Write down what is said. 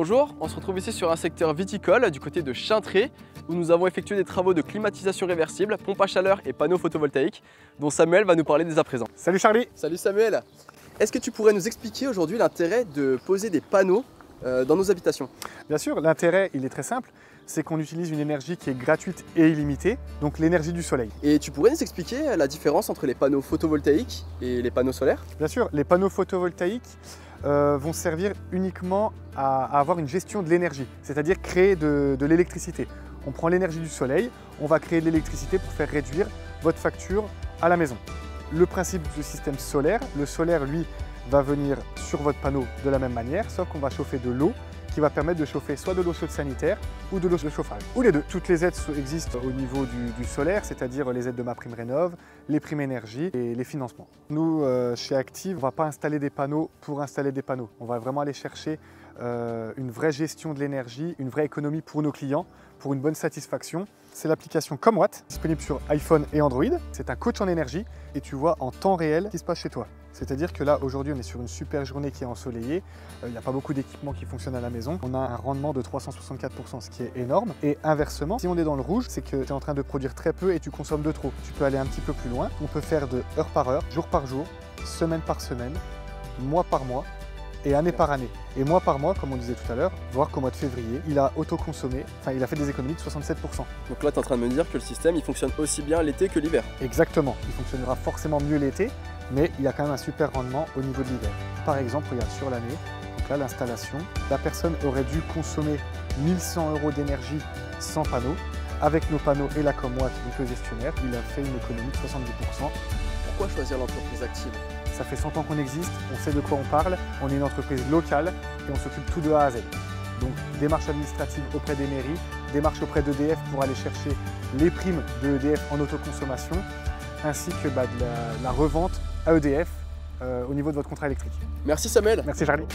Bonjour, on se retrouve ici sur un secteur viticole du côté de Chintré où nous avons effectué des travaux de climatisation réversible, pompe à chaleur et panneaux photovoltaïques dont Samuel va nous parler dès à présent. Salut Charlie. Salut Samuel. Est-ce que tu pourrais nous expliquer aujourd'hui l'intérêt de poser des panneaux dans nos habitations? Bien sûr, l'intérêt il est très simple, c'est qu'on utilise une énergie qui est gratuite et illimitée, donc l'énergie du soleil. Et tu pourrais nous expliquer la différence entre les panneaux photovoltaïques et les panneaux solaires? Bien sûr, les panneaux photovoltaïques vont servir uniquement à avoir une gestion de l'énergie, c'est-à-dire créer de l'électricité. On prend l'énergie du soleil, on va créer de l'électricité pour faire réduire votre facture à la maison. Le principe du système solaire, le solaire lui va venir sur votre panneau de la même manière, sauf qu'on va chauffer de l'eau qui va permettre de chauffer soit de l'eau chaude sanitaire ou de l'eau de chauffage, ou les deux. Toutes les aides existent au niveau du solaire, c'est-à-dire les aides de MaPrimeRénov', les primes énergie et les financements. Nous, chez Active, on ne va pas installer des panneaux pour installer des panneaux. On va vraiment aller chercher une vraie gestion de l'énergie, une vraie économie pour nos clients, pour une bonne satisfaction. C'est l'application ComWatt, disponible sur iPhone et Android. C'est un coach en énergie et tu vois en temps réel ce qui se passe chez toi. C'est-à-dire que là, aujourd'hui, on est sur une super journée qui est ensoleillée. Il n'y a pas beaucoup d'équipements qui fonctionnent à la maison. On a un rendement de 364%, ce qui est énorme. Et inversement, si on est dans le rouge, c'est que tu es en train de produire très peu et tu consommes de trop. Tu peux aller un petit peu plus loin. On peut faire de heure par heure, jour par jour, semaine par semaine, mois par mois et année par année. Et mois par mois, comme on disait tout à l'heure, voir qu'au mois de février, il a autoconsommé, enfin il a fait des économies de 67%. Donc là, tu es en train de me dire que le système il fonctionne aussi bien l'été que l'hiver. Exactement, il fonctionnera forcément mieux l'été, mais il y a quand même un super rendement au niveau de l'hiver. Par exemple, regarde sur l'année, donc là l'installation, la personne aurait dû consommer 1100 € d'énergie sans panneaux. Avec nos panneaux et la ComWatt, donc le gestionnaire, il a fait une économie de 70%. Pourquoi choisir l'entreprise Active? Ça fait 100 ans qu'on existe, on sait de quoi on parle, on est une entreprise locale et on s'occupe tout de A à Z. Donc démarche administrative auprès des mairies, démarche auprès d'EDF pour aller chercher les primes de EDF en autoconsommation, ainsi que de la revente à EDF au niveau de votre contrat électrique. Merci Samuel. Merci Charlie.